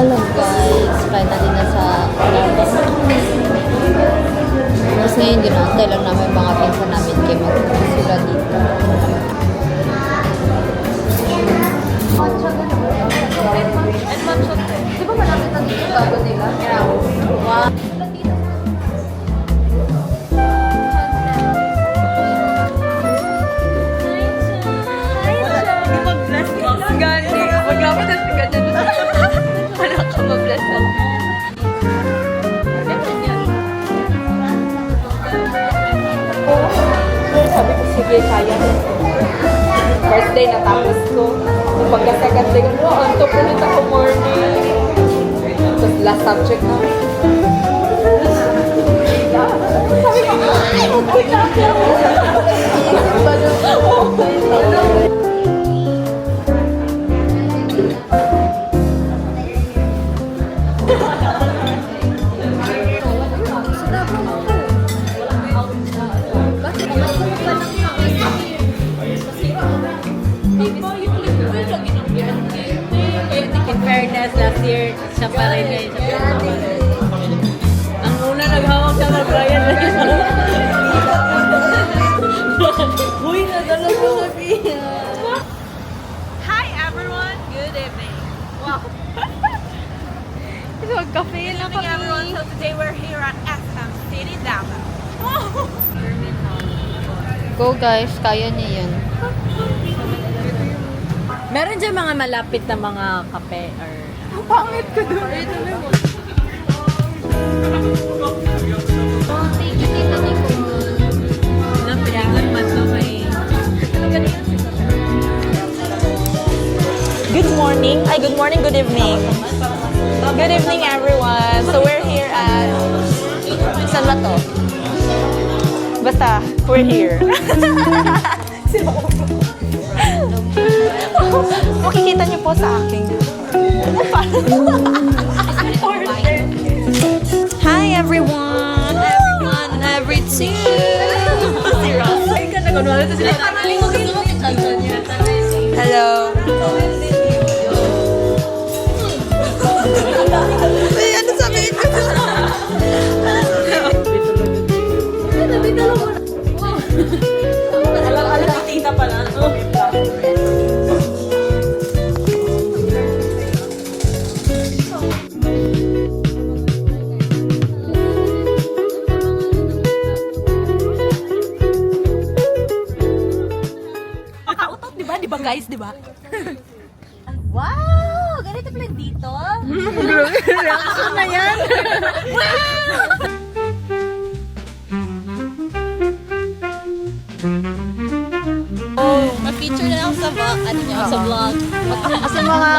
Hello guys, finally nasa labas. Tapos ngayon ginantay lang namin mga pinsan namin kaya mag-uwi sila dito. Di ba malapit na dito bago nila? Wow. Sabi ko, sige, kaya. First day natapos ko. So, pagka-second day ko, antok ulit ako morning. Tapos last subject na. Sabi ko, ay, okay na ako. In fairness, last year, siya pa rin eh. Ang una naghawak siya ng Brian. Uy, nadalo ko na Pia. Hi everyone, good evening. Wow. Ito, magkape lang kami. Everyone, so today we're here at SM City Davao. Go guys, kaya niya yan. Meron dyan mga malapit na mga kape or... Ang pangit ko doon. Good morning. Ay, good morning, good evening. Good evening, everyone. So, we're here at... Saan ba to? Basta, we're here. Makikita niyo po sa akin. Hi, everyone! Everyone and everything! Hello! Ay, ano sabihin ko? Alam, tita pala. Makautot, di ba? Di ba guys, di ba? Wow! Ganito pala dito? Reaction na yan! Ma-feature na lang sa vlog. Ano niya? Sa vlog. Kasi mga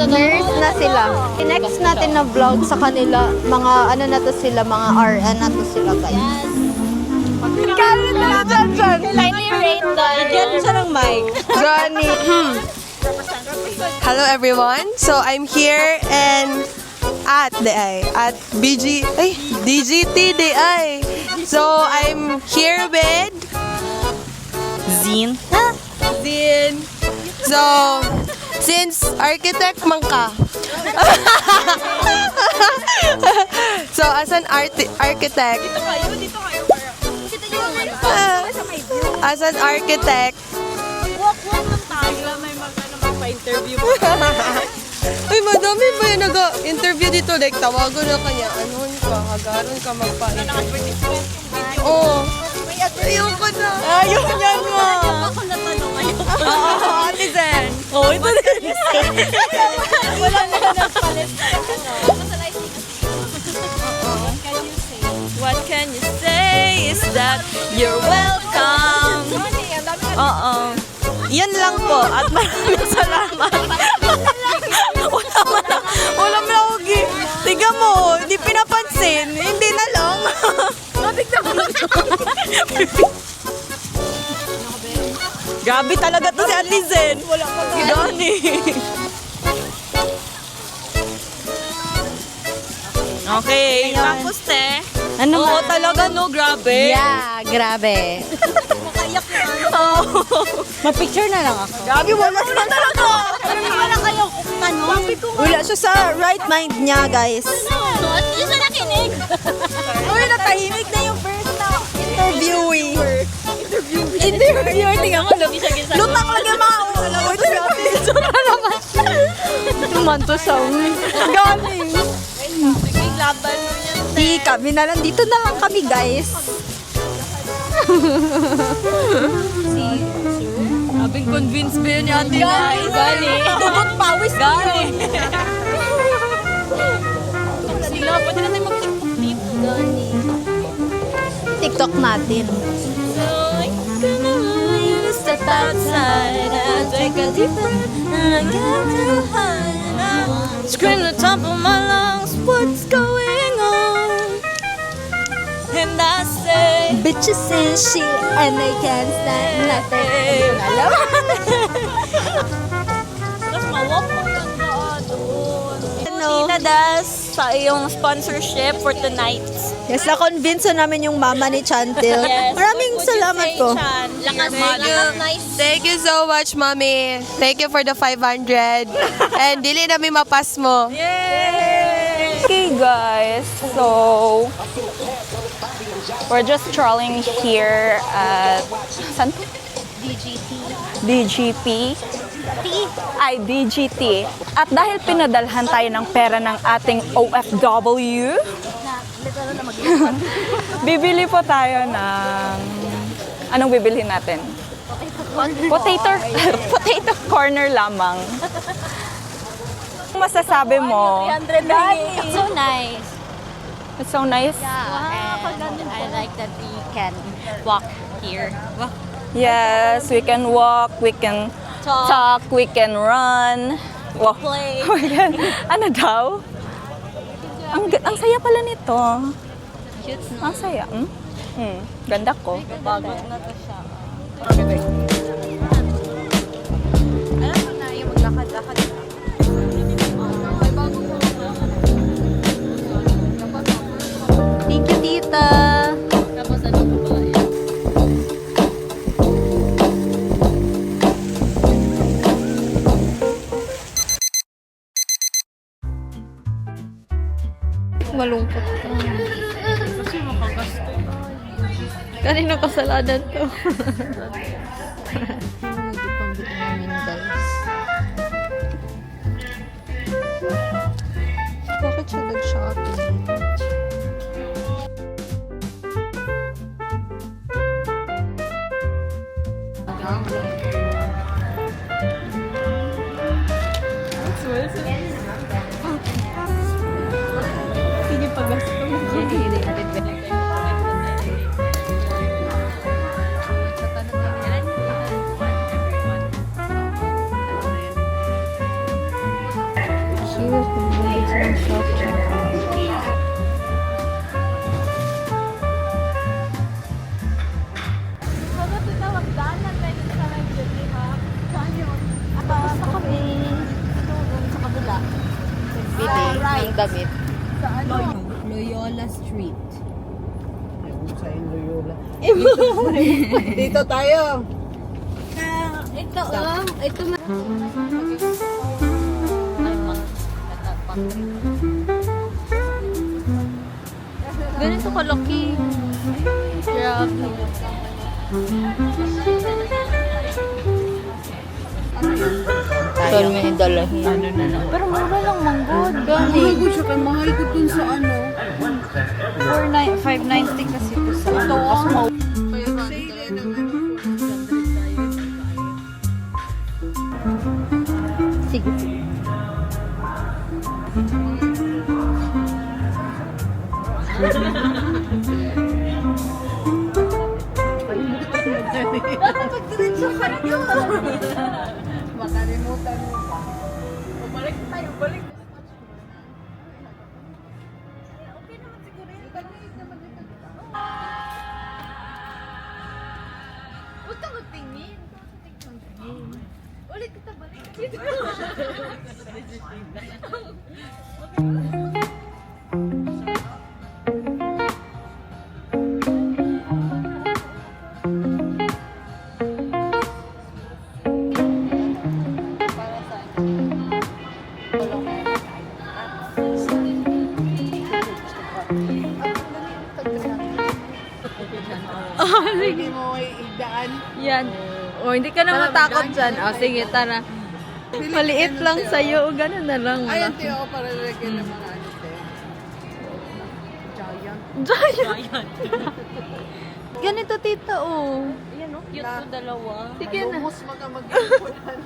nurse na sila. Next natin na vlog sa kanila, mga ano na to sila, mga RN na to sila guys. Kaya na dyan. Kindly rate the... Bigyan siya ng mic. Johnny. Hello everyone. So I'm here and at DGT DI. So I'm here with Zin. Zin. So since architect man ka. So as an architect. As an architect. May magpa-interview. Uy, madami ba yung nag-interview dito? Like, tawagon na kanya. Ano ka? Hagaron ka magpa-interview. Oo. Ayoko na. Ayaw niya nga. Ako natanong ngayon. Ate Zen. Oh, ito din. Wala na nagpalit. What can you say is that you're welcome. Oo. Yan lang po. At maraming salamat. Wala mo lang ugi. Tiga mo, hindi pinapansin. Hindi na lang. Grabe talaga to si Alizen. Wala pa gani. Okay. Tapos Ano Oo talaga no, grabe. Yeah, grabe. Oo. Ma-picture na lang ako. Gabi, wala na talaga. Wala kayo, ano? Wala siya sa right mind niya, guys. Hindi siya nakinig. Uy, natahimik na yung first na interviewee. Interviewer, tingnan mo. Lutak lang yung mga ulo. Picture na naman siya. Tumanto siya. Galing. Laban mo niya. Di kami na lang. Dito na lang kami, guys. Sabing convinced ba yun ni ate guys? Gali. Tubot pawis Gali. Sila, pwede na tayo mag-tiktok dito. Gali. TikTok natin. So, I'm gonna step outside and take a deep breath and I get too high and I scream the top of my lungs, what's going on? And I say, Bitches and shit, and they can't stand nothing. Alam? tapos mawak mo ganda doon. Ano? Tita Das, sa iyong sponsorship for tonight. Yes, na-convince na namin yung mama ni Chantel. Yes. Maraming What would you salamat say, po. Chan? Lakas, nice. Thank you so much, Mommy. Thank you for the 500. And dili namin mapas mo. Okay guys, so we're just strolling here at saan to? DGP. Ay, DGT. At dahil pinadalhan tayo ng pera ng ating OFW, bibili po tayo ng... Anong bibilhin natin? Potato corner lamang. Kung masasabi mo, 300 It's so nice. it's so nice. And I like that we can walk here. Walk. Yes, we can walk, we can talk, we can run. Wow. Play. We can, ano daw? Ang saya pala nito. Cute, no? Ang saya. Ganda ko. Bagot na to siya. Alam mo na yung maglakad-lakad. Thank you, tita. Tapos ano pa pala yun? Malungkot ka. Kanino kasalanan to? Nagipambit namin, guys. Bakit siya nag-shopping? She was bumili sa shop checkout. Basta kami doon sa kabila. Bili ng damit. Loyola Street. Dito tayo. Ito, ito na. Ganito kalaki. Grabe. Saan may dalahin? Ano na lang. Pero mura lang manggod. Gani. Mahal siya kay mahal ko dun sa ano. 590 kasi po sa ito. Sige. Makalimutan mo ba? Balik tayo, balik. Huwag kang magtingin. Ulit kita balik. Yan. O, hindi ka na matakot dyan. O, sige, tara. Maliit lang sa'yo. O, ganun na lang. Ayan, tiyo ako para lagyan ng mga ano. Giant. Ganito, tita, oh. Cute to dalawa. Sige na. Lumos mga mag-ipunan.